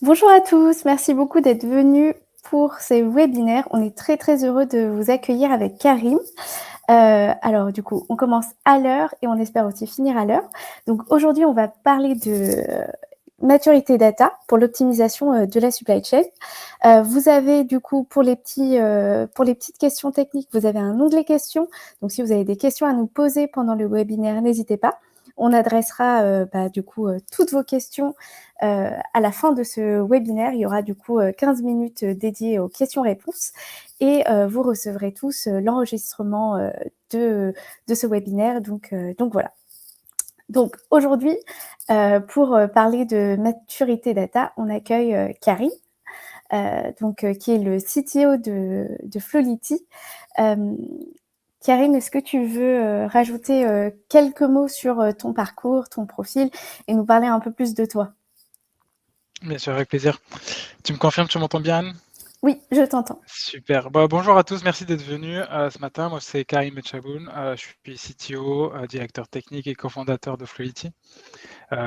Bonjour à tous, merci beaucoup d'être venus pour ces webinaires. On est très, très heureux de vous accueillir avec Karim. Alors du coup, on commence à l'heure et on espère aussi finir à l'heure. Donc aujourd'hui, on va parler de maturité data pour l'optimisation de la supply chain. Vous avez du coup pour les petites questions techniques, vous avez un onglet questions. Donc si vous avez des questions à nous poser pendant le webinaire, n'hésitez pas. On adressera du coup toutes vos questions à la fin de ce webinaire. Il y aura du coup 15 minutes dédiées aux questions-réponses et vous recevrez tous l'enregistrement de ce webinaire. Donc voilà. Donc aujourd'hui, pour parler de maturité data, on accueille Karim, qui est le CTO de Flowlity. Karim, est-ce que tu veux rajouter quelques mots sur ton parcours, ton profil et nous parler un peu plus de toi? Bien sûr, avec plaisir. Tu me confirmes, tu m'entends bien, Anne? Oui, je t'entends. Super. Bonjour à tous, merci d'être venus ce matin. Moi, c'est Karim Etchaboun, je suis CTO, directeur technique et cofondateur de Fluidity.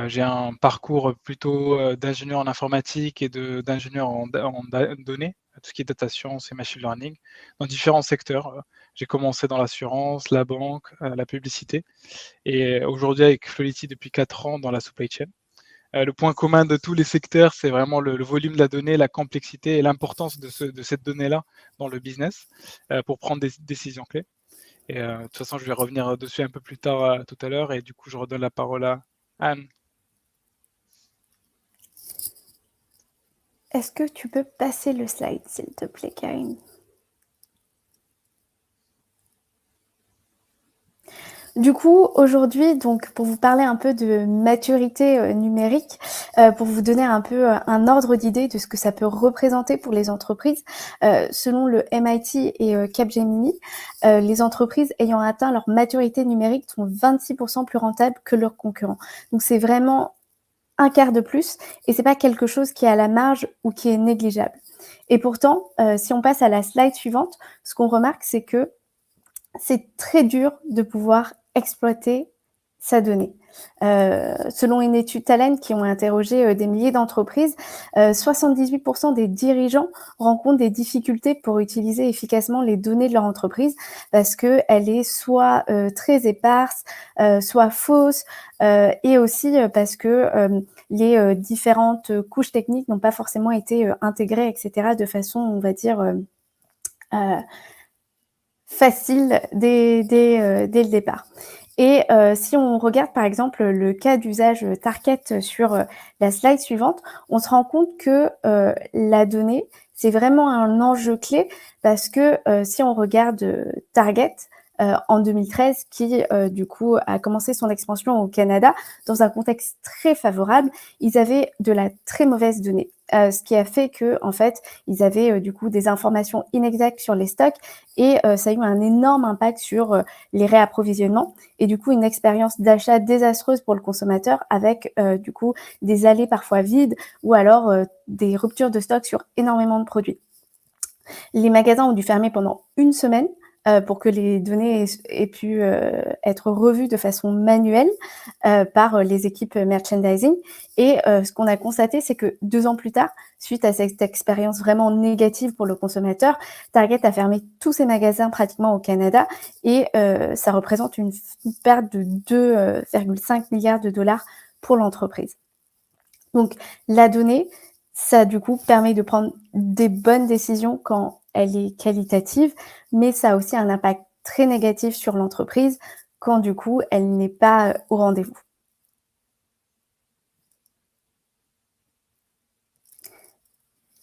J'ai un parcours plutôt d'ingénieur en informatique et d'ingénieur en données, tout ce qui est data science et machine learning, dans différents secteurs. J'ai commencé dans l'assurance, la banque, la publicité, et aujourd'hui avec Fluidity depuis 4 ans dans la supply chain. Le point commun de tous les secteurs, c'est vraiment le volume de la donnée, la complexité et l'importance de cette donnée-là dans le business pour prendre des décisions clés. Et de toute façon, je vais revenir dessus un peu plus tard tout à l'heure. Et du coup, je redonne la parole à Anne. Est-ce que tu peux passer le slide, s'il te plaît, Karim? Du coup, aujourd'hui, donc pour vous parler un peu de maturité numérique, pour vous donner un peu un ordre d'idée de ce que ça peut représenter pour les entreprises, selon le MIT et Capgemini, les entreprises ayant atteint leur maturité numérique sont 26% plus rentables que leurs concurrents. Donc c'est vraiment un quart de plus et c'est pas quelque chose qui est à la marge ou qui est négligeable. Et pourtant, si on passe à la slide suivante, ce qu'on remarque, c'est que c'est très dur de pouvoir exploiter sa donnée. Selon une étude Talent qui ont interrogé des milliers d'entreprises, 78% des dirigeants rencontrent des difficultés pour utiliser efficacement les données de leur entreprise parce qu'elle est soit très éparse, soit fausse, et aussi parce que les différentes couches techniques n'ont pas forcément été intégrées, etc., de façon, on va dire, facile dès le départ. Et si on regarde par exemple le cas d'usage Target sur la slide suivante, on se rend compte que la donnée, c'est vraiment un enjeu clé parce que si on regarde Target en 2013, qui du coup a commencé son expansion au Canada dans un contexte très favorable, ils avaient de la très mauvaise donnée. Ce qui a fait que en fait, ils avaient du coup des informations inexactes sur les stocks et ça a eu un énorme impact sur les réapprovisionnements et du coup une expérience d'achat désastreuse pour le consommateur avec du coup des allées parfois vides ou alors des ruptures de stock sur énormément de produits. Les magasins ont dû fermer pendant une semaine pour que les données aient pu être revues de façon manuelle par les équipes merchandising. Et ce qu'on a constaté, c'est que 2 ans plus tard, suite à cette expérience vraiment négative pour le consommateur, Target a fermé tous ses magasins pratiquement au Canada et ça représente une perte de 2,5 milliards de dollars pour l'entreprise. Donc la donnée, ça du coup permet de prendre des bonnes décisions quand elle est qualitative, mais ça a aussi un impact très négatif sur l'entreprise quand du coup elle n'est pas au rendez-vous.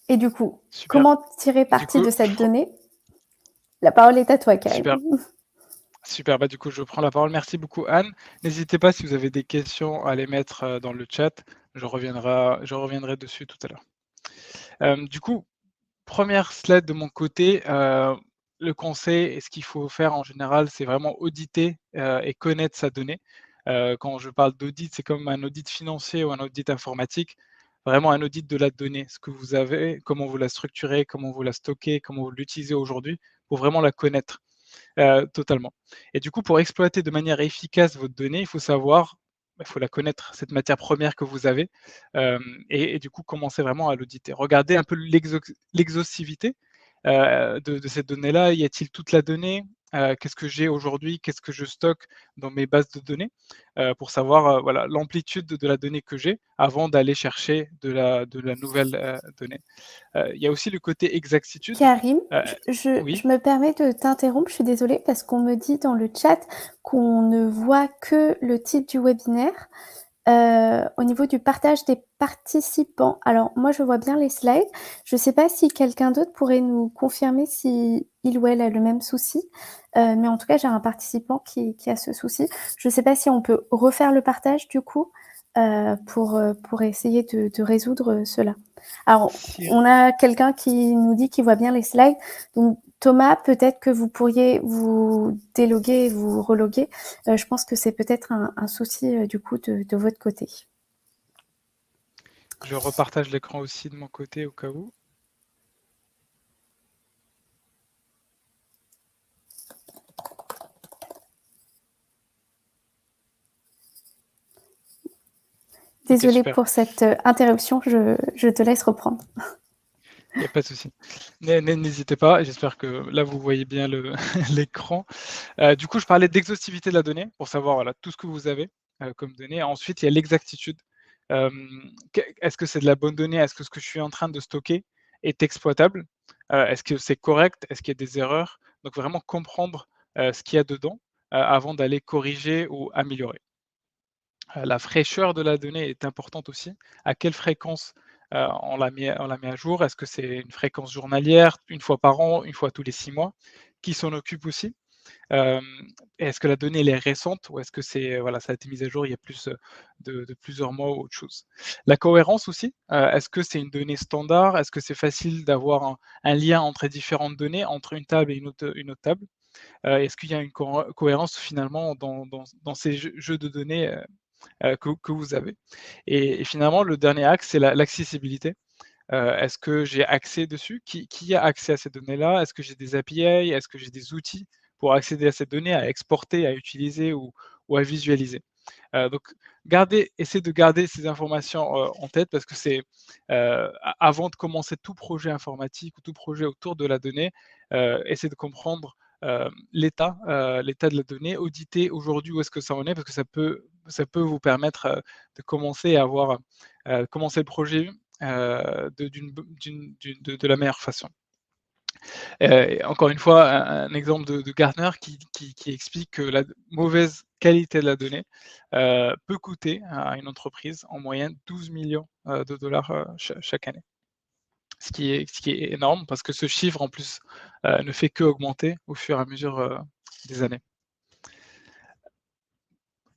Et du coup, Super. comment tirer Du parti coup, de cette donnée? La parole est à toi, Karim. super. Super. Du coup, je prends la parole. Merci beaucoup, Anne. N'hésitez pas si vous avez des questions à les mettre dans le chat. Je reviendrai dessus tout à l'heure. Du coup, première slide de mon côté, le conseil et ce qu'il faut faire en général, c'est vraiment auditer et connaître sa donnée. Quand je parle d'audit, c'est comme un audit financier ou un audit informatique, vraiment un audit de la donnée, ce que vous avez, comment vous la structurez, comment vous la stockez, comment vous l'utilisez aujourd'hui, pour vraiment la connaître totalement. Et du coup, pour exploiter de manière efficace votre donnée, il faut savoir faut la connaître, cette matière première que vous avez, et du coup, commencer vraiment à l'auditer. Regardez un peu l'exhaustivité de cette donnée-là. Y a-t-il toute la donnée? Qu'est-ce que j'ai aujourd'hui? Qu'est-ce que je stocke dans mes bases de données? Pour savoir, voilà, l'amplitude de la donnée que j'ai avant d'aller chercher de la nouvelle, donnée. Il y a aussi le côté exactitude. Karim, Heu, je oui? me permets de t'interrompre, je suis désolée parce qu'on me dit dans le chat qu'on ne voit que le titre du webinaire. Au niveau du partage des participants, alors moi je vois bien les slides. Je ne sais pas si quelqu'un d'autre pourrait nous confirmer si il ou elle a le même souci, mais en tout cas j'ai un participant qui a ce souci. Je ne sais pas si on peut refaire le partage du coup, pour essayer de résoudre cela. Alors Si on a quelqu'un qui nous dit qu'il voit bien les slides, donc Thomas, peut-être que vous pourriez vous déloguer et vous reloguer. Je pense que c'est peut-être un souci, du coup de votre côté. je repartage l'écran aussi de mon côté au cas où. OK, Désolée super. pour cette, interruption, je te laisse reprendre. Il y a pas de souci. N'hésitez pas, j'espère que là vous voyez bien le l'écran. Du coup, je parlais d'exhaustivité de la donnée pour savoir, voilà, tout ce que vous avez, comme données. Ensuite, il y a l'exactitude. Est-ce que c'est de la bonne donnée? Est-ce que ce que je suis en train de stocker est exploitable? Est-ce que c'est correct? Est-ce qu'il y a des erreurs? Donc vraiment comprendre, ce qu'il y a dedans, avant d'aller corriger ou améliorer. La fraîcheur de la donnée est importante aussi. À quelle fréquence, on la met à jour? Est-ce que c'est une fréquence journalière, une fois par an, une fois tous les 6 mois? Qui s'en occupe aussi? Hem, Est-ce que la donnée elle est récente ou est-ce que c'est, voilà, ça a été mis à jour il y a plus, de plusieurs mois ou autre chose? La cohérence aussi, est-ce que c'est une donnée standard? Est-ce que c'est facile d'avoir un lien entre les différentes données, entre une table et une autre table? Est-ce qu'il y a une cohérence finalement dans ces jeux de données, que vous avez? Et finalement le dernier axe, c'est l'accessibilité. Est-ce que j'ai accès dessus? Qui a accès à ces données-là? Est-ce que j'ai des API? Est-ce que j'ai des outils pour accéder à ces données, à exporter, à utiliser ou à visualiser? Donc essayez de garder ces informations, en tête parce que c'est, avant de commencer tout projet informatique ou tout projet autour de la donnée, essayez de comprendre, l'état de la donnée, auditer aujourd'hui où est-ce que ça en est parce que ça peut vous permettre, de commencer à avoir, commencer le projet, de la meilleure façon. Encore une fois, un exemple de Gartner qui explique que la mauvaise qualité de la donnée, peut coûter à une entreprise en moyenne 12 millions de dollars, chaque année. Ce qui est énorme parce que ce chiffre en plus, ne fait qu'augmenter au fur et à mesure, des années.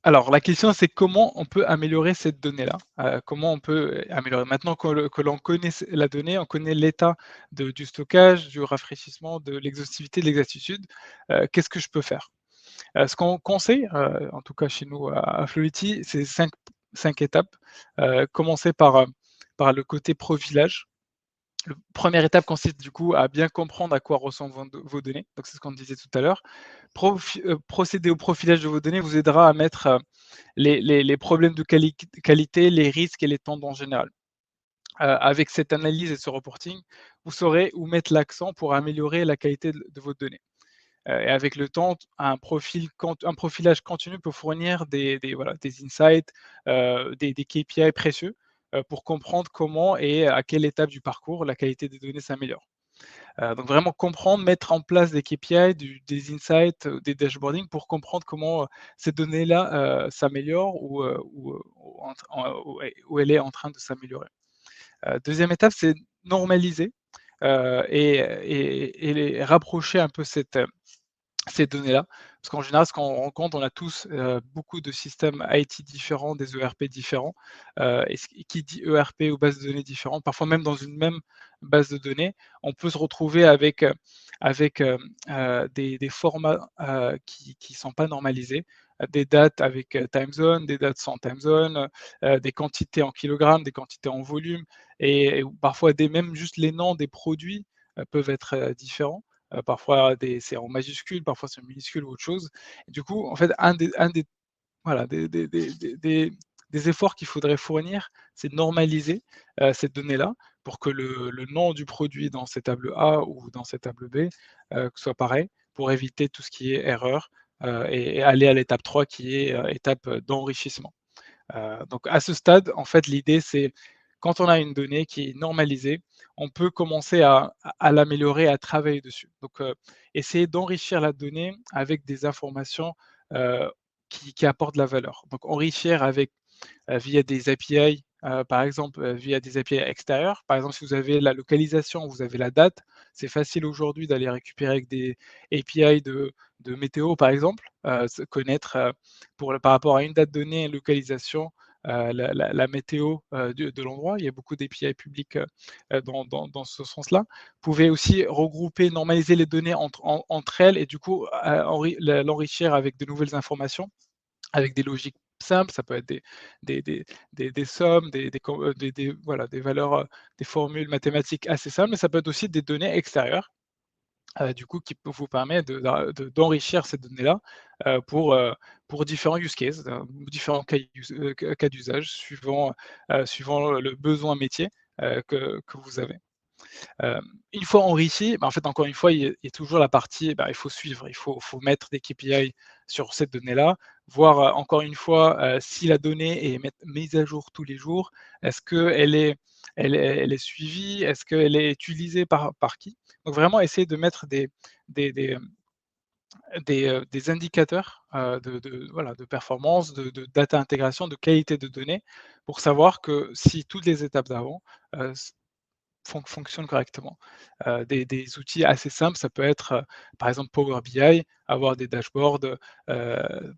Alors la question c'est comment on peut améliorer cette donnée-là? Comment on peut améliorer? Maintenant que l'on connaît la donnée, on connaît l'état du stockage, du rafraîchissement, de l'exhaustivité, de l'exactitude, qu'est-ce que je peux faire? Ce qu'on conseille, en tout cas chez nous à Fluidity, c'est 5 étapes. Commencer par le côté profilage. La première étape consiste du coup à bien comprendre à quoi ressemblent vos données, donc c'est ce qu'on disait tout à l'heure. Procéder au profilage de vos données vous aidera à mettre, les problèmes de qualité, les risques et les tendances générales. Avec cette analyse et ce reporting, vous saurez où mettre l'accent pour améliorer la qualité de vos données. Et avec le temps, un profilage continu peut fournir voilà, des insights, des KPI précieux, pour comprendre comment et à quelle étape du parcours la qualité des données s'améliore. Donc vraiment comprendre, mettre en place des KPI, des insights, des dashboarding pour comprendre comment, ces données-là, s'améliorent ou elle est en train de s'améliorer. 2e étape, c'est normaliser, et les rapprocher un peu ces données-là. Parce qu'en général, ce qu'on rencontre, on a tous, beaucoup de systèmes IT différents, des ERP différents, et qui dit ERP ou base de données différentes, parfois même dans une même base de données, on peut se retrouver avec des formats, qui sont pas normalisés, des dates avec, time zone, des dates sans time zone, des quantités en kilogrammes, des quantités en volume et ou parfois même juste les noms des produits, peuvent être, différents. Parfois c'est en majuscule, parfois c'est en minuscule ou autre chose. Et du coup, en fait, un des voilà, des efforts qu'il faudrait fournir, c'est de normaliser, ces données-là pour que le nom du produit dans cette table A ou dans cette table B, soit pareil, pour éviter tout ce qui est erreur, et aller à l'étape 3 qui est, étape, d'enrichissement. Donc à ce stade, en fait, l'idée, c'est quand on a une donnée qui est normalisée, on peut commencer à l'améliorer, à travailler dessus. Donc, essayer d'enrichir la donnée avec des informations, heu, qui apportent de la valeur. Donc enrichir avec via des API, par exemple, via des API extérieures. Par exemple, si vous avez la localisation, vous avez la date, c'est facile aujourd'hui d'aller récupérer avec des API de météo, par exemple, se connaître, par rapport à une date donnée, une localisation, la météo, de l'endroit. Il y a beaucoup d'API publiques, dans ce sens-là. Vous pouvez aussi regrouper, normaliser les données entre elles et du coup, l'enrichir avec de nouvelles informations avec des logiques simples, ça peut être des sommes, voilà, des valeurs, des formules mathématiques assez simples, mais ça peut être aussi des données extérieures, du coup, qui peut vous permettre d'enrichir ces données-là, pour différents use cases, différents cas d'usage suivant le besoin métier, que vous avez. Une fois enrichi, bah, en fait, encore une fois, il y a toujours la partie, bah, il faut suivre, il faut mettre des KPI sur cette donnée-là, voir, encore une fois, si la donnée est mise à jour tous les jours. Est-ce qu'elle est suivie? Est-ce qu'elle est utilisée par qui? Donc vraiment essayer de mettre des des, hem, des indicateurs, voilà, de performance, de data intégration, de qualité de données pour savoir que si toutes les étapes d'avant, fonctionne correctement. Des outils assez simples, ça peut être, par exemple Power BI, avoir des dashboards,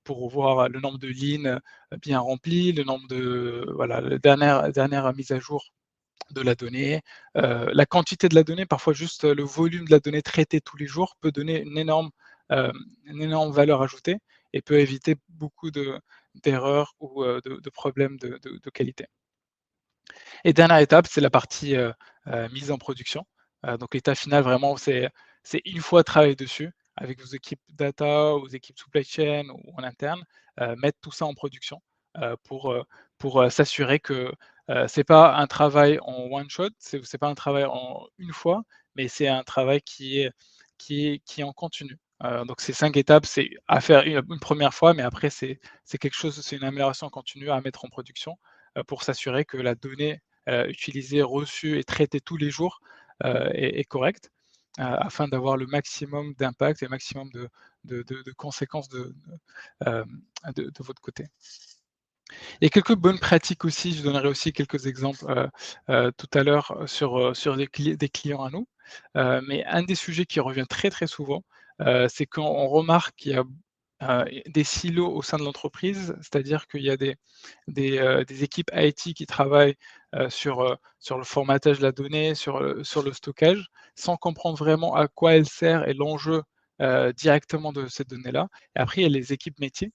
pour voir le nombre de lignes, bien remplies, le nombre de voilà, la dernière mise à jour de la donnée, la quantité de la donnée, parfois juste le volume de la donnée traitée tous les jours peut donner hem, une énorme valeur ajoutée et peut éviter beaucoup d'erreurs ou, de problèmes de qualité. Et dernière étape, c'est la partie, mise en production. Donc l'état final vraiment, c'est une fois travaillé dessus avec vos équipes data, vos équipes supply chain ou en interne, mettre tout ça en production, s'assurer que, c'est pas un travail en one shot, c'est pas un travail en une fois, mais c'est un travail qui est en continu. Donc ces 5 étapes, c'est à faire une 1re fois, mais après c'est une amélioration continue à mettre en production, pour s'assurer que la donnée utilisée, reçue et traitée tous les jours, est correcte, afin d'avoir le maximum d'impact et le maximum de conséquences de votre côté. Il y a quelques bonnes pratiques aussi, je donnerai aussi quelques exemples, tout à l'heure sur des clients à nous. Mais un des sujets qui revient très, très souvent, c'est quand on remarque qu'il y a, des silos au sein de l'entreprise, c'est-à-dire qu'il y a des équipes IT qui travaillent, sur le formatage de la donnée, sur le stockage, sans comprendre vraiment à quoi elle sert et l'enjeu, directement de cette donnée-là. Et après, il y a les équipes métiers,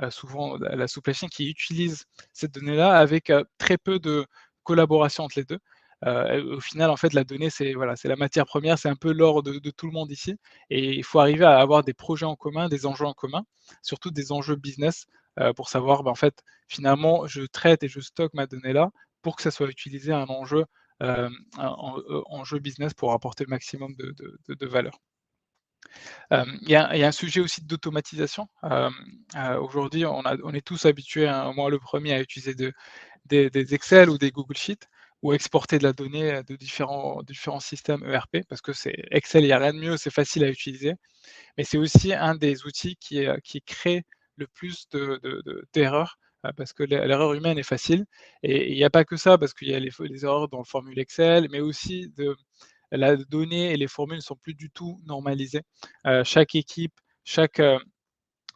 souvent la supply chain qui utilisent cette donnée-là avec, très peu de collaboration entre les 2. Et au final, en fait, la donnée, c'est voilà, c'est la matière première, c'est un peu l'or de tout le monde ici et il faut arriver à avoir des projets en commun, des enjeux en commun, surtout des enjeux business, pour savoir, bah, en fait, finalement, je traite et je stocke ma donnée là pour que ça soit utilisé à un enjeu, enjeu business pour apporter le maximum de valeur. Il y a un sujet aussi d'automatisation. Aujourd'hui, on est tous habitués, hein, moi le premier à utiliser des Excel ou des Google Sheets ou exporter de la donnée, de différents systèmes ERP parce que c'est Excel, il y a rien de mieux, c'est facile à utiliser. Mais c'est aussi un des outils qui crée le plus d'erreurs, parce que l'erreur humaine est facile et il n'y a pas que ça, parce qu'il y a les erreurs dans le formule Excel, mais aussi la donnée et les formules ne sont plus du tout normalisées. Chaque équipe, chaque,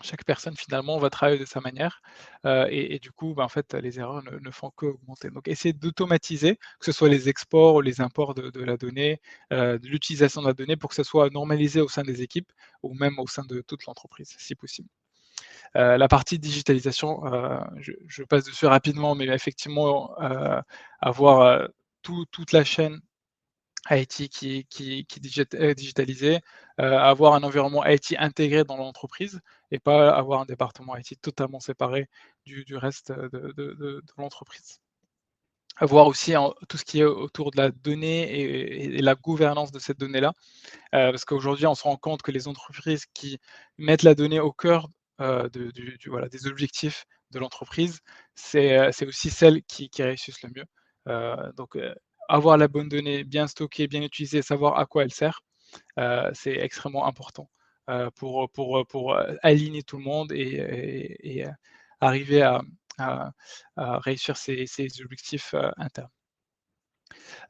chaque personne finalement va travailler de sa manière, et du coup, bah, en fait, les erreurs ne font qu'augmenter. Donc essayer d'automatiser, que ce soit les exports ou les imports de la donnée, de l'utilisation de la donnée pour que ça soit normalisé au sein des équipes ou même au sein de toute l'entreprise, si possible. La partie digitalisation, je passe dessus rapidement, mais effectivement, avoir, toute la chaîne IT qui digitalisé, avoir un environnement IT intégré dans l'entreprise et pas avoir un département IT totalement séparé du reste, de l'entreprise. Avoir aussi en tout ce qui est autour de la donnée et la gouvernance de cette donnée-là, parce qu'aujourd'hui, on se rend compte que les entreprises qui mettent la donnée au cœur, voilà, des objectifs de l'entreprise, c'est aussi celles qui réussissent le mieux. Avoir la bonne donnée bien stockée, bien utilisée, savoir à quoi elle sert, c'est extrêmement important, pour aligner tout le monde et arriver à à réussir ces objectifs, internes.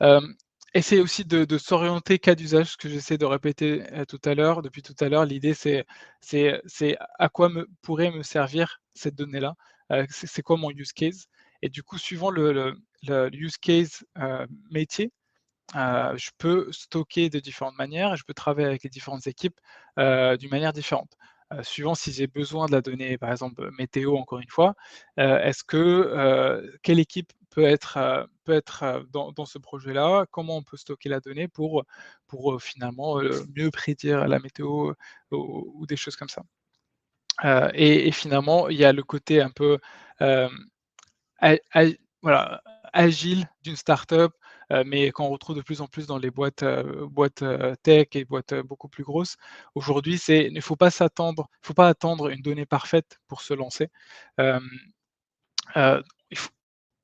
Hem, Essayer aussi de s'orienter cas d'usage, ce que j'essaie de répéter, tout à l'heure, depuis tout à l'heure. L'idée c'est à quoi pourrait me servir cette donnée-là? C'est quoi mon use case? Et du coup, suivant le use case, métier, je peux stocker de différentes manières et je peux travailler avec les différentes équipes, d'une manière différente. Suivant si j'ai besoin de la donnée, par exemple, météo encore une fois, quelle équipe peut être dans ce projet-là? Comment on peut stocker la donnée pour finalement, mieux prédire la météo, ou des choses comme ça? Et finalement, il y a le côté un peu, hem voilà, agile d'une start-up, mais qu'on retrouve de plus en plus dans les boîtes, tech et boîtes, beaucoup plus grosses. Aujourd'hui, il ne faut pas attendre une donnée parfaite pour se lancer. Hem, il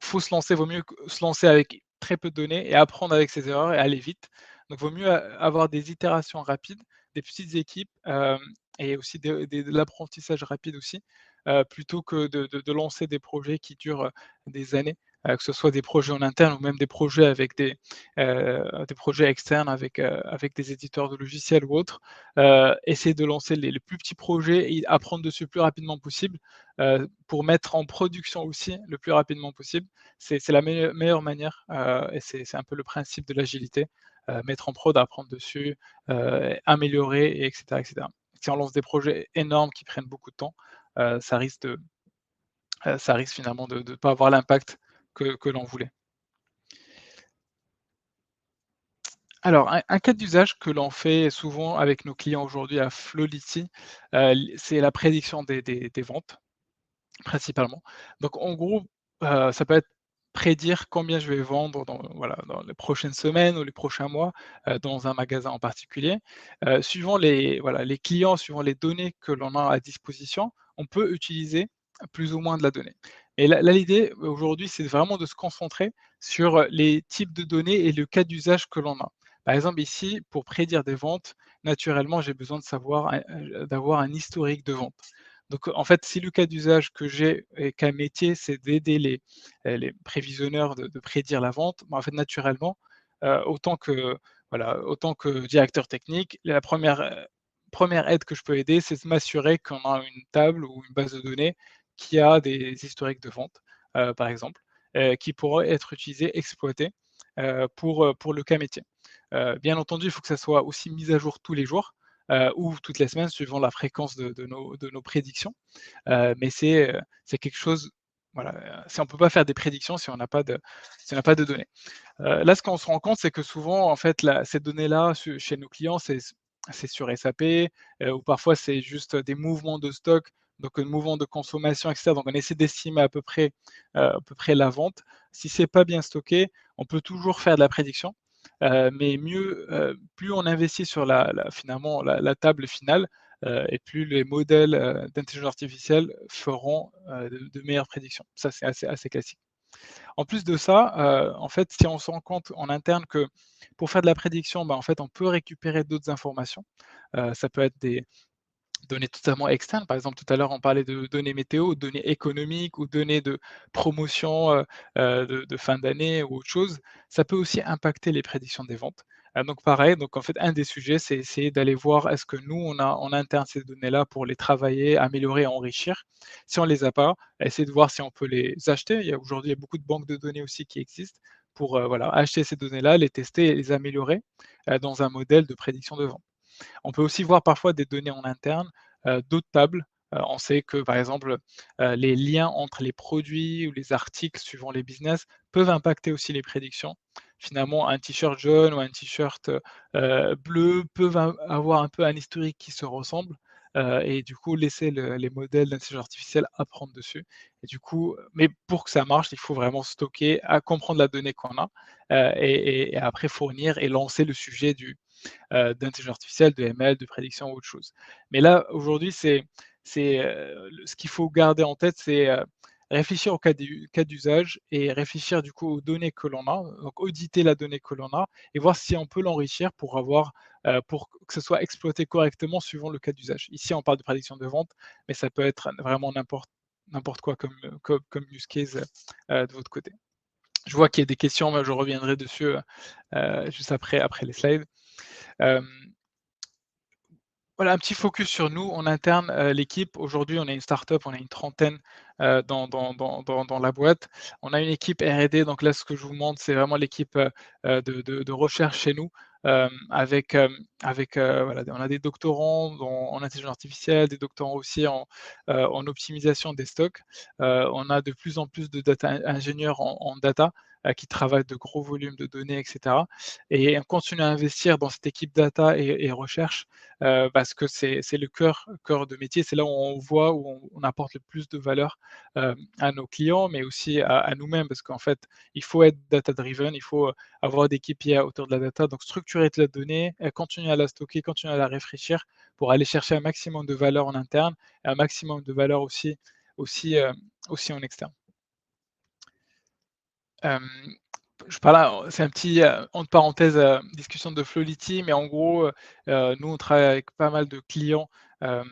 faut se lancer, vaut mieux que se lancer avec très peu de données et apprendre avec ses erreurs et aller vite. Donc vaut mieux avoir des itérations rapides, des petites équipes, et aussi de l'apprentissage rapide aussi, plutôt que de lancer des projets qui durent, des années, que ce soit des projets en interne ou même des projets avec des projets externes avec des éditeurs de logiciels ou autres. Essayer de lancer les plus petits projets et apprendre dessus le plus rapidement possible, pour mettre en production aussi le plus rapidement possible. C'est la meilleure manière, et c'est un peu le principe de l'agilité, mettre en prod, apprendre dessus, améliorer et cetera et cetera. Si on lance des projets énormes qui prennent beaucoup de temps, ça risque ça risque finalement de ne pas avoir l'impact que l'on voulait. Alors un cas d'usage que l'on fait souvent avec nos clients aujourd'hui à Flowlity, c'est la prédiction des ventes. Principalement. Donc en gros, ça peut être prédire combien je vais vendre dans les prochaines semaines ou les prochains mois, dans un magasin en particulier. Suivant les clients, suivant les données que l'on a à disposition, on peut utiliser plus ou moins de la donnée. Et là l'idée aujourd'hui, c'est vraiment de se concentrer sur les types de données et le cas d'usage que l'on a. Par exemple ici, pour prédire des ventes, naturellement, j'ai besoin de savoir, d'avoir un historique de vente. Donc, en fait, si le cas d'usage que j'ai et qu'un métier, c'est d'aider les prévisionneurs de prédire la vente, bah, en fait, naturellement, autant que directeur technique, la première aide que je peux aider, c'est de m'assurer qu'on a une table ou une base de données qui a des historiques de vente, par exemple, qui pourraient être utilisés, exploités, pour le cas métier. Bien entendu, il faut que ça soit aussi mis à jour tous les jours, ou toutes les semaines suivant la fréquence de nos prédictions. Mais c'est quelque chose, voilà, si on ne peut pas faire des prédictions si on n'a pas de données. Là, ce qu'on se rend compte, c'est que souvent, en fait, ces données-là, chez nos clients, c'est sur SAP, ou parfois c'est juste des mouvements de stock, donc mouvements de consommation, et cetera. Donc on essaie d'estimer à peu près la vente. Si c'est pas bien stocké, on peut toujours faire de la prédiction, mais plus on investit sur finalement la table finale, et plus les modèles, d'intelligence artificielle feront, de meilleures prédictions. Ça, c'est assez classique. En plus de ça, en fait, si on se rend compte en interne que pour faire de la prédiction, bah, en fait, on peut récupérer d'autres informations. Ça peut être des données totalement externes. Par exemple, tout à l'heure, on parlait de données météo, données économiques ou données de promotion, de fin d'année ou autre chose. Ça peut aussi impacter les prédictions des ventes. Donc pareil, donc en fait, un des sujets, c'est essayer d'aller voir est-ce que nous, on a en interne ces données-là pour les travailler, améliorer, enrichir. Si on les a pas, essayer de voir si on peut les acheter. Aujourd'hui, il y a beaucoup de banques de données aussi qui existent pour, voilà, acheter ces données-là, les tester et les améliorer, dans un modèle de prédiction de vente. On peut aussi voir parfois des données en interne, d'autres tables. On sait que, par exemple, les liens entre les produits ou les articles suivant les business peuvent impacter aussi les prédictions. finalement un t-shirt jaune ou un t-shirt bleu peuvent avoir un peu un historique qui se ressemble, et du coup laisser les modèles d'intelligence artificielle apprendre dessus. Et du coup, mais pour que ça marche, il faut vraiment stocker, à comprendre la donnée qu'on a, et après fournir et lancer le sujet d'intelligence artificielle, de ML, de prédiction ou autre chose. Mais là, aujourd'hui, ce qu'il faut garder en tête, c'est réfléchir au cas d'usage et réfléchir du coup aux données que l'on a, donc auditer la donnée que l'on a et voir si on peut l'enrichir pour que ce soit exploité correctement suivant le cas d'usage. Ici, on parle de prédiction de vente, mais ça peut être vraiment n'importe quoi comme use case de votre côté. Je vois qu'il y a des questions, mais je reviendrai dessus juste après les slides. Euh, Voilà, un petit focus sur nous en interne, l'équipe. Aujourd'hui, on est une start-up, on est une trentaine, dans la boîte. On a une équipe R&D, donc là, ce que je vous montre, c'est vraiment l'équipe, de recherche chez nous, voilà, on a des doctorants en intelligence artificielle, des doctorants aussi en optimisation des stocks. On a de plus en plus de data ingénieurs en data, qui travaillent de gros volumes de données et cetera, et on continue à investir dans cette équipe data et recherche, parce que c'est le cœur de métier. C'est là où on voit, où on apporte le plus de valeur à nos clients, mais aussi à nous-mêmes, parce qu'en fait, il faut être data-driven, il faut avoir des KPI autour de la data, donc structurer la donnée, continuer à la stocker, continuer à la réfléchir pour aller chercher un maximum de valeur en interne et un maximum de valeur aussi, aussi en externe. Hem, je parle, c'est un petit, entre parenthèses, discussion de Flowlity, mais en gros, nous, on travaille avec pas mal de clients, hem,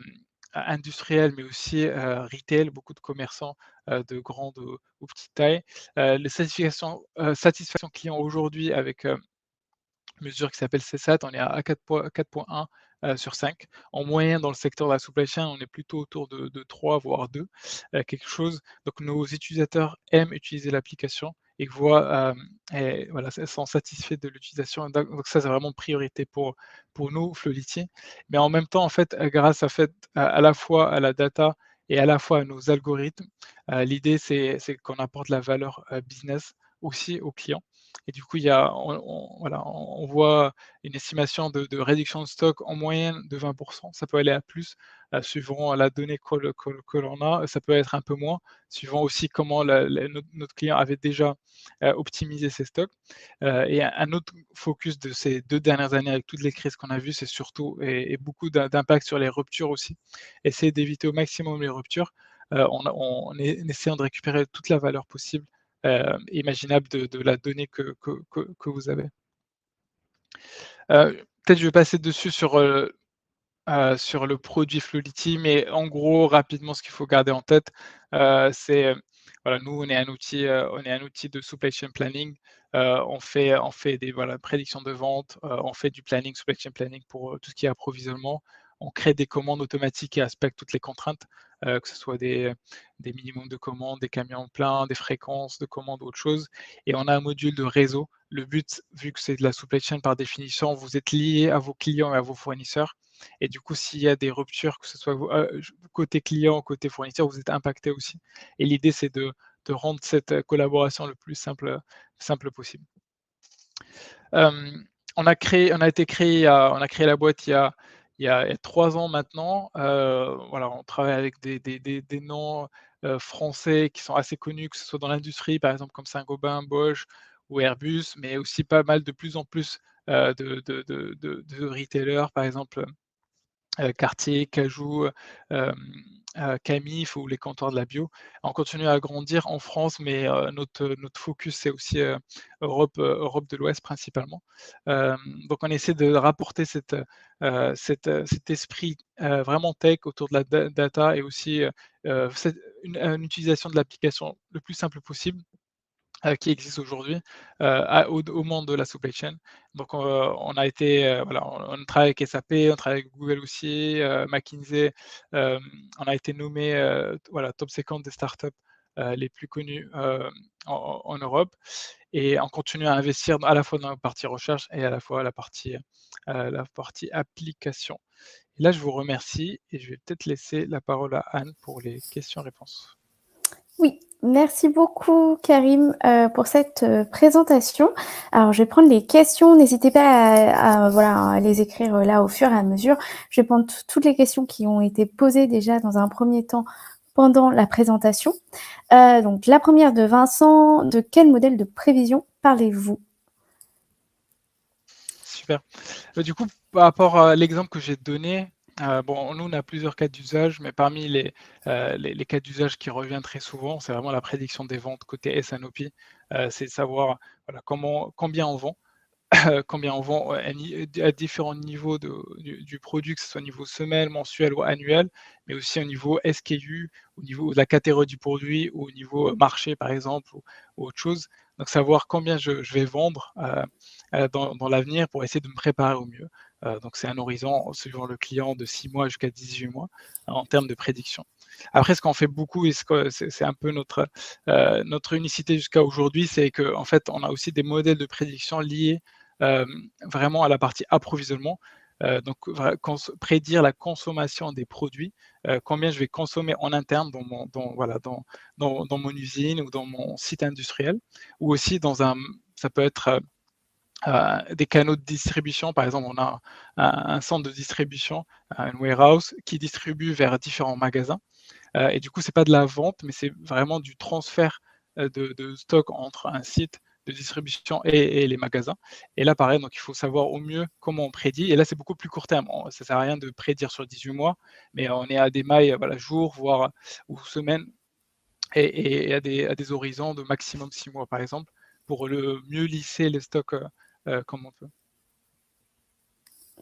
industriels, mais aussi, retail, beaucoup de commerçants, de grande ou petite taille. Les satisfaction client aujourd'hui avec, mesure qui s'appelle CSAT, on est à 4.1 sur 5. En moyenne, dans le secteur de la supply chain, on est plutôt autour de 3, voire 2, quelque chose. Donc nos utilisateurs aiment utiliser l'application et voient, et voilà, sont satisfaits de l'utilisation. Donc ça, c'est vraiment priorité pour nous, Flowlity. Mais en même temps, en fait, grâce à la fois à la data et à la fois à nos algorithmes, l'idée, c'est qu'on apporte la valeur business aussi aux clients. Et du coup, voilà, on voit une estimation de réduction de stock en moyenne de 20%. Ça peut aller à plus, suivant la donnée que l'on a. Ça peut être un peu moins, suivant aussi comment notre client avait déjà optimisé ses stocks. Et un autre focus de ces 2 dernières années avec toutes les crises qu'on a vues, c'est surtout et beaucoup d'impact sur les ruptures aussi. Essayer d'éviter au maximum les ruptures, en essayant de récupérer toute la valeur possible imaginable de la donnée que vous avez. Peut-être je vais passer dessus sur le produit Flowlity, mais en gros, rapidement, ce qu'il faut garder en tête, c'est, voilà, nous, on est un outil de supply chain planning. On fait des, voilà, prédictions de vente, on fait du planning, supply chain planning pour tout ce qui est approvisionnement. On crée des commandes automatiques qui respectent toutes les contraintes, que ce soit des minimums de commandes, des camions pleins, des fréquences de commandes ou autre chose. Et on a un module de réseau. Le but, vu que c'est de la supply chain par définition, vous êtes lié à vos clients et à vos fournisseurs. Et du coup, s'il y a des ruptures, que ce soit côté client, côté fournisseur, vous êtes impacté aussi. Et l'idée, c'est de rendre cette collaboration le plus simple possible. On a créé la boîte il y a 3 ans maintenant. Voilà, on travaille avec des noms français qui sont assez connus, que ce soit dans l'industrie, par exemple comme Saint-Gobain, Bosch ou Airbus, mais aussi pas mal de plus en plus de retailers, par exemple Cartier, Cajoo, Camif ou les comptoirs de la bio. On continue à grandir en France, mais notre focus, c'est aussi Europe de l'Ouest principalement. Donc on essaie de rapporter cet esprit vraiment tech autour de la data et aussi une utilisation de l'application le plus simple possible qui existe aujourd'hui au monde de la supply chain. Donc, on a été, voilà, on travaille avec SAP, on travaille avec Google aussi, McKinsey. On a été nommé voilà, top 50 des startups les plus connues en Europe. Et on continue à investir à la fois dans la partie recherche et à la fois la partie application. Et là, je vous remercie et je vais peut-être laisser la parole à Anne pour les questions-réponses. Oui, Merci beaucoup Karim pour cette présentation. Alors je vais prendre les questions, n'hésitez pas à les écrire là au fur et à mesure. Je vais prendre toutes les questions qui ont été posées déjà dans un premier temps pendant la présentation. Donc la première de Vincent, de quel modèle de prévision parlez-vous? Super. Du coup, par rapport à l'exemple que j'ai donné, bon, nous, on a plusieurs cas d'usage, mais parmi les cas d'usage qui reviennent très souvent, c'est vraiment la prédiction des ventes côté S&OP. C'est de savoir voilà, combien on vend, combien on vend à différents niveaux du produit, que ce soit au niveau semaine, mensuel ou annuel, mais aussi au niveau SKU, au niveau de la catégorie du produit, ou au niveau marché, par exemple, ou autre chose. Donc, savoir combien je vais vendre dans l'avenir pour essayer de me préparer au mieux. Donc, c'est un horizon, suivant le client, de 6 mois jusqu'à 18 mois en termes de prédiction. Après, ce qu'on fait beaucoup, et c'est un peu notre unicité jusqu'à aujourd'hui, c'est qu'en fait, on a aussi des modèles de prédiction liés vraiment à la partie approvisionnement. Donc, prédire la consommation des produits, combien je vais consommer en interne dans mon usine ou dans mon site industriel, ou aussi ça peut être des canaux de distribution. Par exemple, on a un centre de distribution, un warehouse, qui distribue vers différents magasins. Et du coup, c'est pas de la vente, mais c'est vraiment du transfert de stock entre un site de distribution et les magasins. Et là, pareil, donc il faut savoir au mieux comment on prédit. Et là, c'est beaucoup plus court terme. Ça sert à rien de prédire sur 18 mois, mais on est à des mailles, voilà, jours, voire ou semaines, et à des horizons de maximum 6 mois, par exemple, pour le mieux lisser les stocks comme on peut.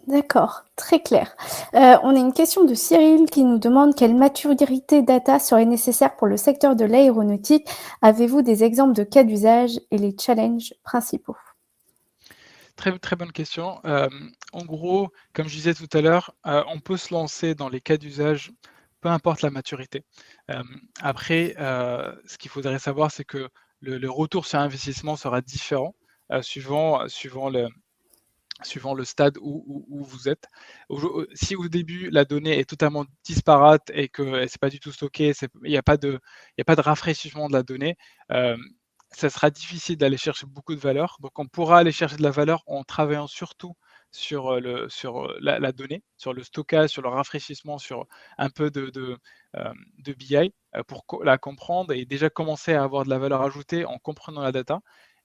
D'accord, très clair. On a une question de Cyril qui nous demande quelle maturité data serait nécessaire pour le secteur de l'aéronautique. Avez-vous des exemples de cas d'usage et les challenges principaux? Très, très bonne question. En gros, comme je disais tout à l'heure, on peut se lancer dans les cas d'usage, peu importe la maturité. Après, ce qu'il faudrait savoir, c'est que le retour sur investissement sera différent, suivant le stade où vous êtes. Si au début, la donnée est totalement disparate et que c'est pas du tout stocké, il n'y a pas de rafraîchissement de la donnée, ça sera difficile d'aller chercher beaucoup de valeur. Donc, on pourra aller chercher de la valeur en travaillant surtout sur la donnée, sur le stockage, sur le rafraîchissement, sur un peu de BI pour la comprendre et déjà commencer à avoir de la valeur ajoutée en comprenant la data.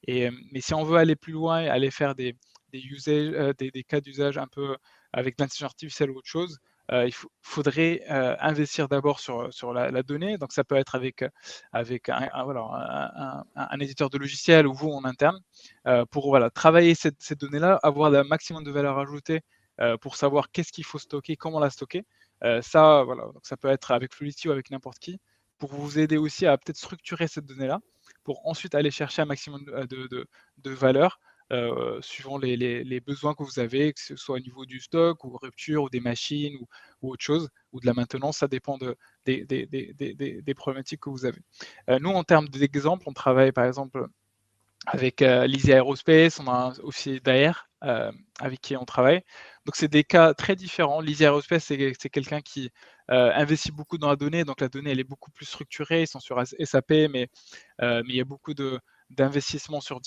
Mais si on veut aller plus loin et aller faire des cas d'usage un peu avec l'intelligence artificielle ou autre chose, il faudrait investir d'abord sur la donnée. Donc, ça peut être avec un éditeur de logiciel ou vous en interne pour voilà, travailler cette donnée-là, avoir le maximum de valeur ajoutée pour savoir qu'est-ce qu'il faut stocker, comment la stocker. Voilà, donc ça peut être avec Fluidity ou avec n'importe qui pour vous aider aussi à peut-être structurer cette donnée-là pour ensuite aller chercher un maximum de valeur suivant les besoins que vous avez, que ce soit au niveau du stock ou rupture ou des machines ou autre chose, ou de la maintenance, ça dépend des problématiques que vous avez. Nous, en termes d'exemples, on travaille par exemple avec l'Easy Aerospace, on a aussi Daer avec qui on travaille. Donc, c'est des cas très différents. L'Easy Aerospace, c'est quelqu'un qui investit beaucoup dans la donnée. Donc, la donnée, elle est beaucoup plus structurée. Ils sont sur SAP, mais il y a beaucoup d'investissements sur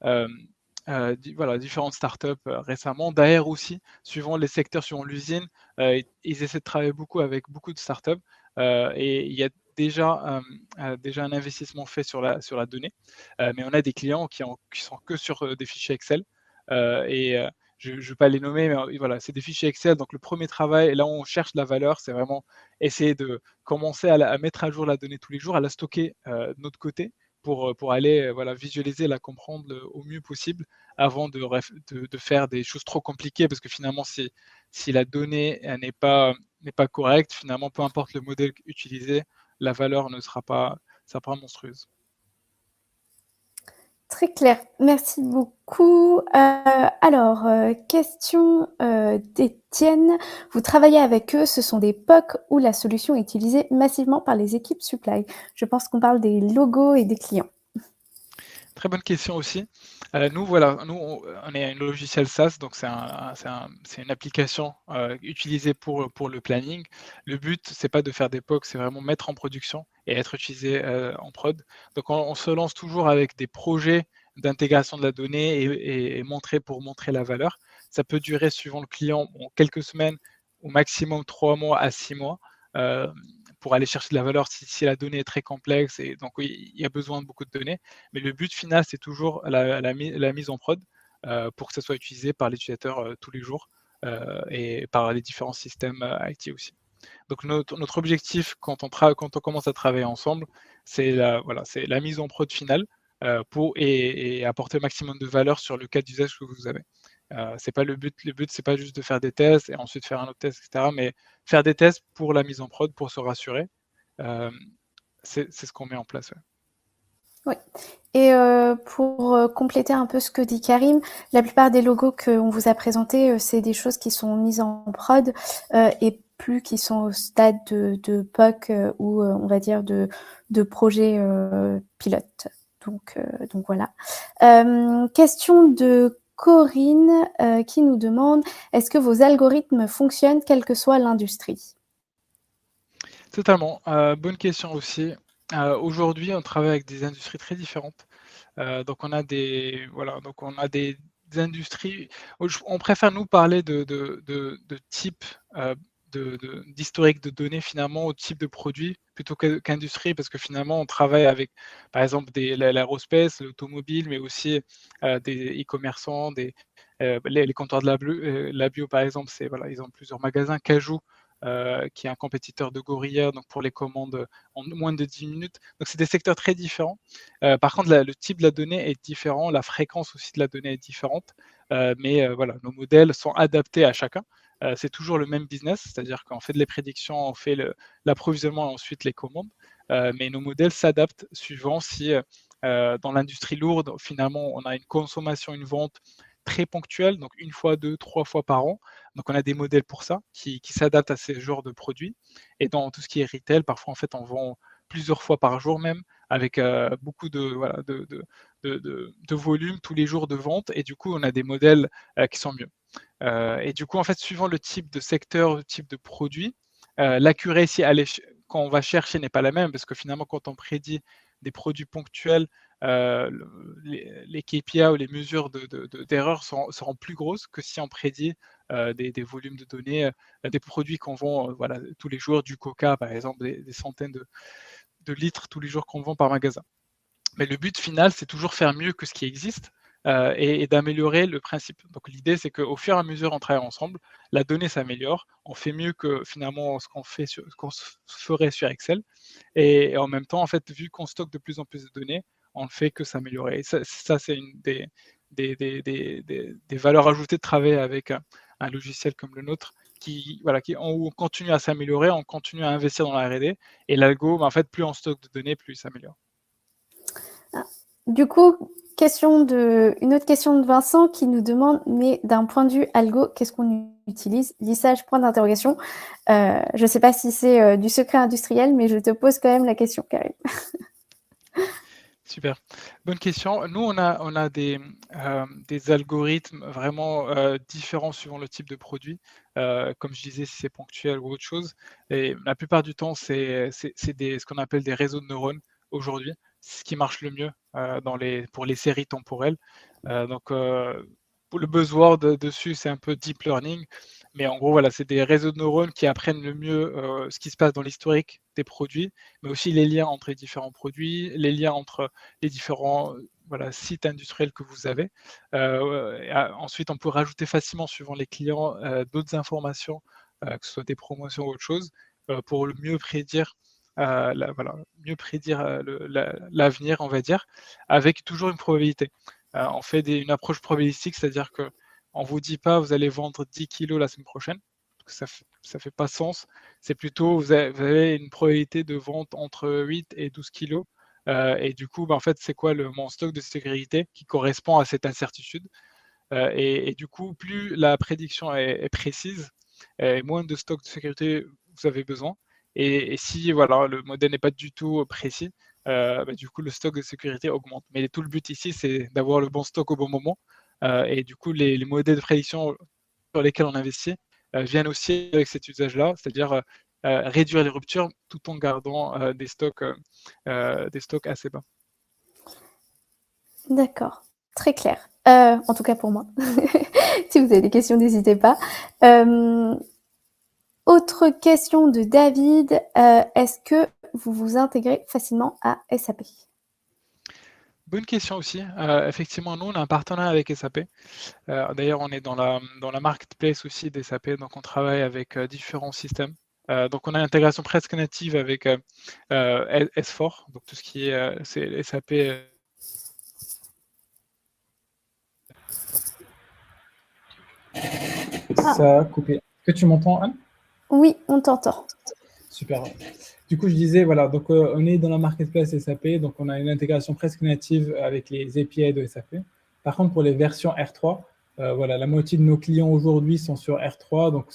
euh, différentes startups récemment. Daer aussi, suivant les secteurs, suivant l'usine, ils essaient de travailler beaucoup avec beaucoup de startups. Et il y a déjà un investissement fait sur la donnée. Mais on a des clients qui sont que sur des fichiers Excel. Je ne vais pas les nommer, mais voilà, c'est des fichiers Excel. Donc, le premier travail, et là où on cherche la valeur, c'est vraiment essayer de commencer à mettre à jour la donnée tous les jours, à la stocker de notre côté pour aller voilà, visualiser, la comprendre au mieux possible avant de faire des choses trop compliquées. Parce que finalement, si la donnée n'est pas correcte, finalement, peu importe le modèle utilisé, la valeur ne sera pas monstrueuse. Très clair, merci beaucoup. Alors, question d'Étienne. Vous travaillez avec eux, ce sont des POC où la solution est utilisée massivement par les équipes supply. Je pense qu'on parle des logos et des clients. Très bonne question aussi. Nous, voilà, on est un logiciel SaaS, donc c'est une application utilisée pour le planning. Le but, c'est pas de faire des POC, c'est vraiment mettre en production et être utilisé en prod. Donc on se lance toujours avec des projets d'intégration de la donnée et montrer la valeur. Ça peut durer suivant le client quelques semaines, au maximum 3 mois à 6 mois. euh, pour aller chercher de la valeur si la donnée est très complexe et donc oui, il y a besoin de beaucoup de données. Mais le but final, c'est toujours la mise en prod pour que ça soit utilisé par l'utilisateur tous les jours et par les différents systèmes IT aussi. Donc notre objectif quand on commence à travailler ensemble, c'est la mise en prod finale et apporter le maximum de valeur sur le cas d'usage que vous avez. C'est pas le but. Le but, c'est pas juste de faire des tests et ensuite faire un autre test, etc. Mais faire des tests pour la mise en prod, pour se rassurer. Euh, c'est ce qu'on met en place. Ouais. Oui. Et pour compléter un peu ce que dit Karim, la plupart des logos qu'on vous a présentés, c'est des choses qui sont mises en prod et plus qui sont au stade de POC ou on va dire de projet pilote. Donc voilà. Question de Corinne qui nous demande, est-ce que vos algorithmes fonctionnent quelle que soit l'industrie? Totalement. Bonne question aussi. Aujourd'hui, on travaille avec des industries très différentes. Donc donc on a des industries. On préfère nous parler de type d'historique de données finalement au type de produit plutôt qu'industrie parce que finalement on travaille avec par exemple l'aérospace, l'automobile, mais aussi des e-commerçants, les comptoirs de la bio par exemple, ils ont plusieurs magasins. Cajou, qui est un compétiteur de Gorilla, donc pour les commandes en moins de 10 minutes. Donc c'est des secteurs très différents. Par contre, le type de la donnée est différent, la fréquence aussi de la donnée est différente, mais voilà, nos modèles sont adaptés à chacun. C'est toujours le même business, c'est-à-dire qu'on fait de les prédictions, on fait l'approvisionnement et ensuite les commandes, mais nos modèles s'adaptent suivant si dans l'industrie lourde, finalement, on a une consommation, une vente très ponctuelle, donc une fois, deux, trois fois par an. Donc on a des modèles pour ça qui s'adaptent à ces genres de produits. Et dans tout ce qui est retail, parfois en fait on vend plusieurs fois par jour même, avec beaucoup de volume tous les jours de vente. Et du coup, on a des modèles qui sont mieux. Et du coup, en fait, suivant le type de secteur, le type de produit, l'accuracy quand on va chercher n'est pas la même, parce que finalement, quand on prédit des produits ponctuels, les KPI ou les mesures d'erreur seront plus grosses que si on prédit des volumes de données, des produits qu'on vend voilà, tous les jours, du coca par exemple, des centaines de litres tous les jours qu'on vend par magasin. Mais le but final, c'est toujours faire mieux que ce qui existe et d'améliorer le principe. Donc l'idée, c'est qu'au fur et à mesure, on travaille ensemble, la donnée s'améliore, on fait mieux que finalement ce qu'on ferait sur Excel. Et en même temps, en fait, vu qu'on stocke de plus en plus de données, on ne fait que s'améliorer. Et ça c'est une des valeurs ajoutées de travailler avec un logiciel comme le nôtre où on continue à s'améliorer, on continue à investir dans la R&D et l'algo, en fait, plus on stocke de données, plus il s'améliore. Du coup, une autre question de Vincent qui nous demande, mais d'un point de vue algo, qu'est-ce qu'on utilise? Lissage, point d'interrogation. Je ne sais pas si c'est du secret industriel, mais je te pose quand même la question, Karim. Super. Bonne question. Nous, on a des algorithmes vraiment différents suivant le type de produit. Comme je disais, si c'est ponctuel ou autre chose. Et la plupart du temps, c'est ce qu'on appelle des réseaux de neurones aujourd'hui. C'est ce qui marche le mieux pour les séries temporelles. Donc, pour le buzzword dessus, c'est un peu deep learning. Mais en gros, voilà, c'est des réseaux de neurones qui apprennent le mieux ce qui se passe dans l'historique des produits, mais aussi les liens entre les différents produits, les liens entre les différents voilà, sites industriels que vous avez. Ensuite, on peut rajouter facilement, suivant les clients, d'autres informations, que ce soit des promotions ou autre chose, pour mieux prédire, mieux prédire l'avenir, on va dire, avec toujours une probabilité. On fait une approche probabilistique, c'est-à-dire que on ne vous dit pas vous allez vendre 10 kilos la semaine prochaine, parce que ça fait pas sens. C'est plutôt vous avez une probabilité de vente entre 8 et 12 kilos. Et du coup, en fait, c'est quoi mon stock de sécurité qui correspond à cette incertitude. Et du coup, plus la prédiction est précise, moins de stock de sécurité vous avez besoin. Et si voilà, le modèle n'est pas du tout précis, du coup, le stock de sécurité augmente. Mais tout le but ici, c'est d'avoir le bon stock au bon moment. Et du coup, les modèles de prédiction sur lesquels on investit viennent aussi avec cet usage-là, c'est-à-dire réduire les ruptures tout en gardant des stocks assez bas. D'accord, très clair. En tout cas pour moi. Si vous avez des questions, n'hésitez pas. Autre question de David, est-ce que vous vous intégrez facilement à SAP? Bonne question aussi. Effectivement, nous, on a un partenariat avec SAP. D'ailleurs, on est dans la marketplace aussi des SAP, donc on travaille avec différents systèmes. Donc, on a une intégration presque native avec S4, donc tout ce qui est c'est SAP. Ça a coupé. Est-ce que tu m'entends, Anne? Oui, on t'entend. Super. Du coup, je disais, voilà, donc on est dans la marketplace SAP, donc on a une intégration presque native avec les API de SAP. Par contre, pour les versions R3, voilà, la moitié de nos clients aujourd'hui sont sur R3, donc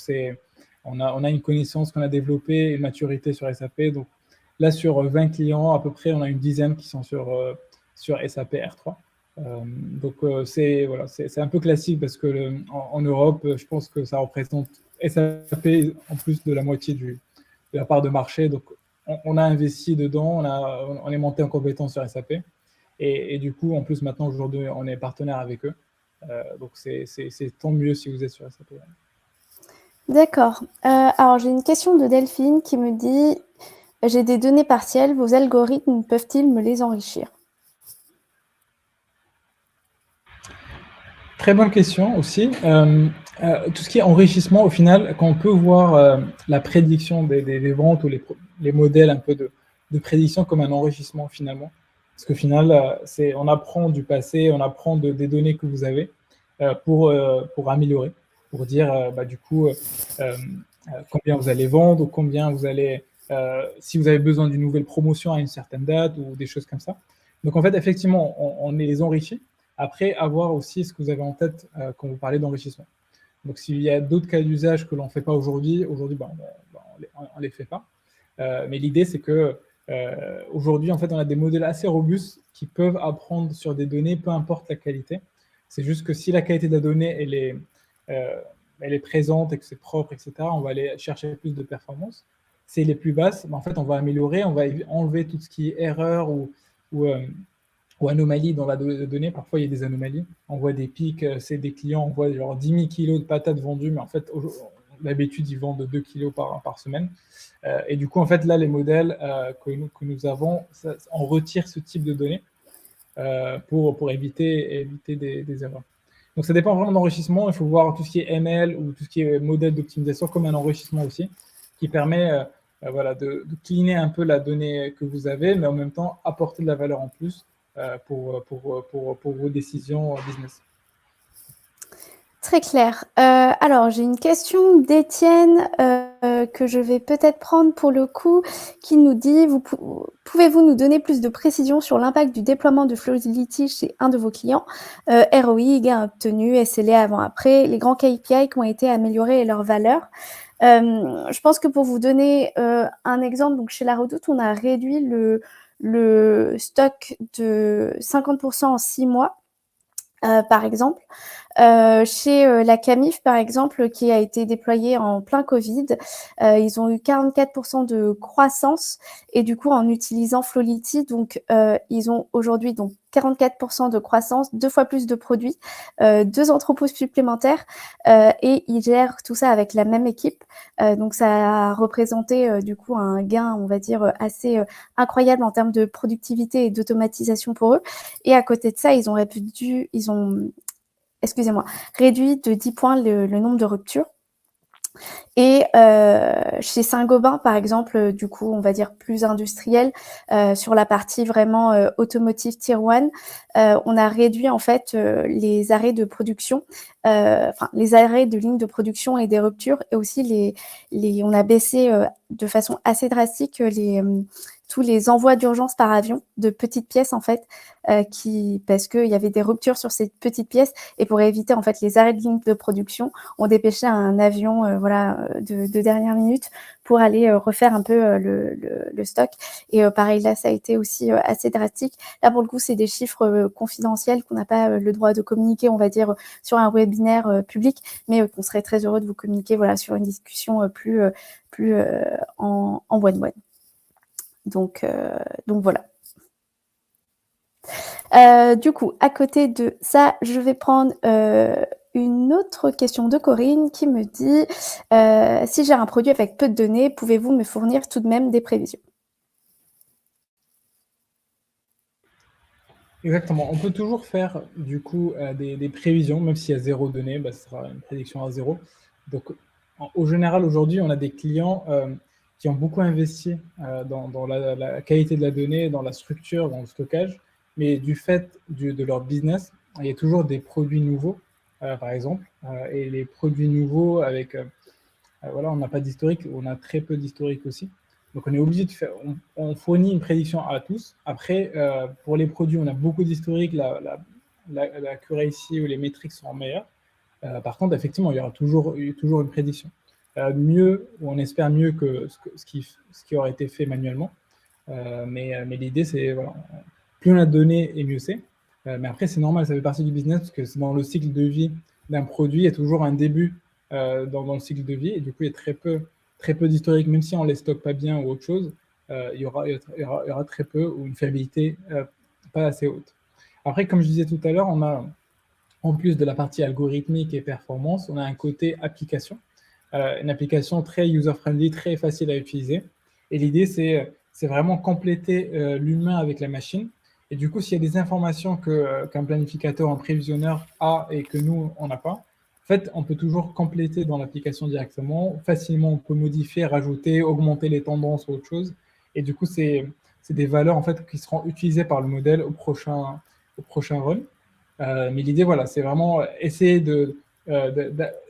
on a une connaissance qu'on a développée, une maturité sur SAP. Donc là, sur 20 clients, à peu près, on a une dizaine qui sont sur SAP R3. Donc c'est voilà, un peu classique parce que en Europe, je pense que ça représente SAP en plus de la moitié de la part de marché. Donc on a investi dedans, on est monté en compétence sur SAP. Et du coup, en plus, maintenant, aujourd'hui, on est partenaire avec eux. Donc c'est tant mieux si vous êtes sur SAP. D'accord. Alors j'ai une question de Delphine qui me dit: j'ai des données partielles, vos algorithmes peuvent-ils me les enrichir? Très bonne question aussi. Tout ce qui est enrichissement, au final, quand on peut voir la prédiction des ventes ou les modèles un peu de prédiction comme un enrichissement finalement, parce qu'au final, on apprend du passé, on apprend des données que vous avez pour améliorer, pour dire du coup combien vous allez vendre, ou combien vous allez, si vous avez besoin d'une nouvelle promotion à une certaine date ou des choses comme ça. Donc en fait, effectivement, on les enrichit. Après, avoir aussi ce que vous avez en tête quand vous parlez d'enrichissement. Donc, s'il y a d'autres cas d'usage que l'on ne fait pas aujourd'hui, on ne les fait pas. Mais l'idée, c'est que aujourd'hui, en fait, on a des modèles assez robustes qui peuvent apprendre sur des données, peu importe la qualité. C'est juste que si la qualité de la donnée, elle est présente et que c'est propre, etc., on va aller chercher plus de performance. Si elle est plus basse, en fait, on va améliorer, on va enlever tout ce qui est erreur ou anomalies dans la donnée. Parfois, il y a des anomalies. On voit des pics, c'est des clients, on voit genre 10 000 kilos de patates vendues, mais en fait, d'habitude, ils vendent 2 kilos par semaine. Et du coup, en fait, là, les modèles que nous avons, on retire ce type de données pour éviter des erreurs. Donc, ça dépend vraiment de l'enrichissement. Il faut voir tout ce qui est ML ou tout ce qui est modèle d'optimisation comme un enrichissement aussi, qui permet voilà, de cleaner un peu la donnée que vous avez, mais en même temps apporter de la valeur en plus pour vos décisions business. Très clair. Alors, j'ai une question d'Étienne que je vais peut-être prendre pour le coup, qui nous dit: pouvez-vous nous donner plus de précisions sur l'impact du déploiement de Flowility chez un de vos clients? ROI, gain obtenu, SLA avant-après, les grands KPI qui ont été améliorés et leurs valeurs. Je pense que pour vous donner un exemple, donc chez La Redoute, on a réduit le stock de 50% en 6 mois. Par exemple, chez la Camif, par exemple, qui a été déployée en plein Covid, ils ont eu 44% de croissance et du coup, en utilisant Flowility, donc ils ont aujourd'hui donc 44% de croissance, 2 fois plus de produits, 2 entrepôts supplémentaires et ils gèrent tout ça avec la même équipe. Donc ça a représenté du coup un gain, on va dire, assez incroyable en termes de productivité et d'automatisation pour eux. Et à côté de ça, ils ont réduit de 10 points le nombre de ruptures. Et chez Saint-Gobain, par exemple, du coup, on va dire plus industriel, sur la partie vraiment automotive tier 1, on a réduit en fait les arrêts de production, les arrêts de lignes de production et des ruptures, et aussi on a baissé de façon assez drastique tous les envois d'urgence par avion de petites pièces en fait, parce qu'il y avait des ruptures sur ces petites pièces et pour éviter en fait les arrêts de ligne de production, on dépêchait un avion de dernière minute pour aller refaire un peu le stock. Et pareil, là, ça a été aussi assez drastique. Là, pour le coup, c'est des chiffres confidentiels qu'on n'a pas le droit de communiquer, on va dire, sur un webinaire public, mais qu'on serait très heureux de vous communiquer sur une discussion plus en one-one. Donc voilà. Du coup, à côté de ça, je vais prendre une autre question de Corinne qui me dit si j'ai un produit avec peu de données, pouvez-vous me fournir tout de même des prévisions? Exactement. On peut toujours faire du coup des prévisions, même s'il y a 0 données, ce sera une prédiction à 0. Donc, au général, aujourd'hui, on a des clients qui ont beaucoup investi dans la qualité de la donnée, dans la structure, dans le stockage, mais du fait de leur business, il y a toujours des produits nouveaux, par exemple, et les produits nouveaux avec, on n'a pas d'historique, on a très peu d'historique aussi. Donc on est obligé de faire, on fournit une prédiction à tous. Après, pour les produits, on a beaucoup d'historique, l'accuracy ou les métriques sont meilleures. Par contre, effectivement, il y aura toujours une prédiction. Mieux, ou on espère mieux que ce qui aurait été fait manuellement. Mais l'idée, c'est, plus on a de données et mieux c'est. Mais après, c'est normal, ça fait partie du business parce que c'est dans le cycle de vie d'un produit, il y a toujours un début dans le cycle de vie. Et du coup, il y a très peu d'historique, même si on ne les stocke pas bien ou autre chose, il y aura très peu ou une fiabilité pas assez haute. Après, comme je disais tout à l'heure, on a, en plus de la partie algorithmique et performance, on a un côté application. Une application très user-friendly, très facile à utiliser. Et l'idée, c'est vraiment compléter l'humain avec la machine. Et du coup, s'il y a des informations qu'un planificateur, un prévisionneur a et que nous, on n'a pas, en fait, on peut toujours compléter dans l'application directement. Facilement, on peut modifier, rajouter, augmenter les tendances ou autre chose. Et du coup, c'est des valeurs en fait, qui seront utilisées par le modèle au prochain run. Mais l'idée, c'est vraiment essayer de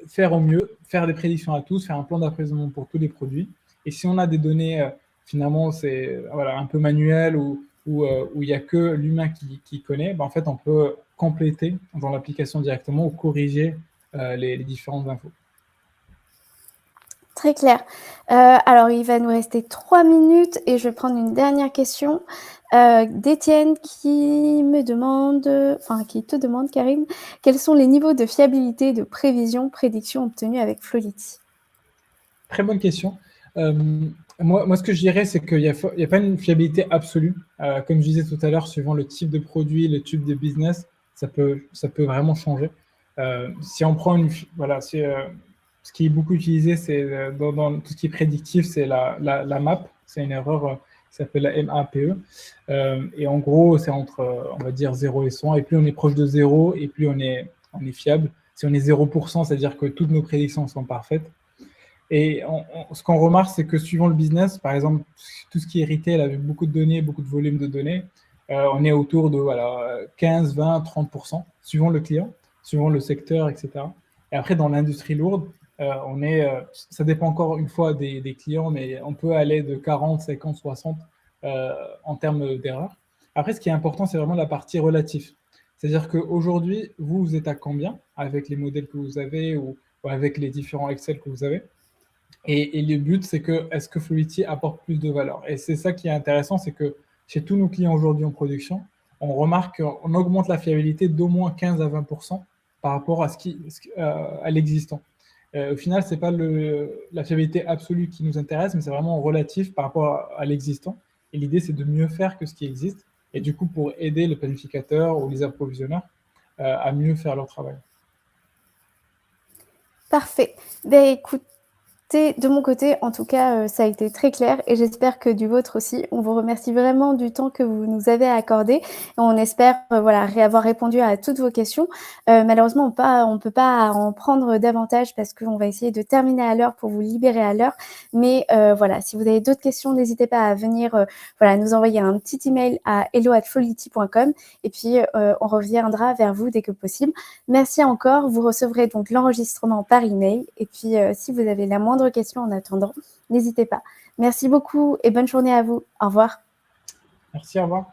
faire au mieux, faire des prédictions à tous, faire un plan d'approvisionnement pour tous les produits. Et si on a des données, finalement, c'est un peu manuel ou où il n'y a que l'humain qui connaît, en fait, on peut compléter dans l'application directement ou corriger les différentes infos. Très clair. Alors, il va nous rester 3 minutes et je vais prendre une dernière question d'Étienne qui te demande, Karine, quels sont les niveaux de fiabilité, de prédiction obtenus avec Flowlity? Très bonne question. Moi, ce que je dirais, c'est qu'il n'y a pas une fiabilité absolue. Comme je disais tout à l'heure, suivant le type de produit, le type de business, ça peut vraiment changer. Si on prend ce qui est beaucoup utilisé, c'est dans tout ce qui est prédictif, c'est la MAP. C'est une erreur qui s'appelle la MAPE. Et en gros, c'est entre, on va dire, 0 et 100. Et plus on est proche de 0, et plus on est fiable. Si on est 0%, c'est-à-dire que toutes nos prédictions sont parfaites. Et ce qu'on remarque, c'est que suivant le business, par exemple, tout ce qui est retail avec beaucoup de données, beaucoup de volume de données, on est autour de 15, 20, 30%, suivant le client, suivant le secteur, etc. Et après, dans l'industrie lourde, ça dépend encore une fois des clients, mais on peut aller de 40, 50, 60 en termes d'erreurs. Après, ce qui est important, c'est vraiment la partie relative. C'est-à-dire qu'aujourd'hui, vous êtes à combien avec les modèles que vous avez ou avec les différents Excel que vous avez? Et le but, c'est est-ce que Flowlity apporte plus de valeur? Et c'est ça qui est intéressant, c'est que chez tous nos clients aujourd'hui en production, on remarque qu'on augmente la fiabilité d'au moins 15 à 20% par rapport à l'existant. Au final, ce n'est pas la fiabilité absolue qui nous intéresse, mais c'est vraiment relatif par rapport à l'existant. Et l'idée, c'est de mieux faire que ce qui existe. Et du coup, pour aider le planificateur ou les approvisionneurs à mieux faire leur travail. Parfait. Écoute, de mon côté, en tout cas, ça a été très clair et j'espère que du vôtre aussi. On vous remercie vraiment du temps que vous nous avez accordé et on espère avoir répondu à toutes vos questions. Malheureusement, on peut pas en prendre davantage parce qu'on va essayer de terminer à l'heure pour vous libérer à l'heure. Mais si vous avez d'autres questions, n'hésitez pas à venir nous envoyer un petit email à hello@flowlity.com et puis on reviendra vers vous dès que possible. Merci encore. Vous recevrez donc l'enregistrement par email et puis si vous avez la moindre questions en attendant, n'hésitez pas. Merci beaucoup et bonne journée à vous. Au revoir. Merci, au revoir.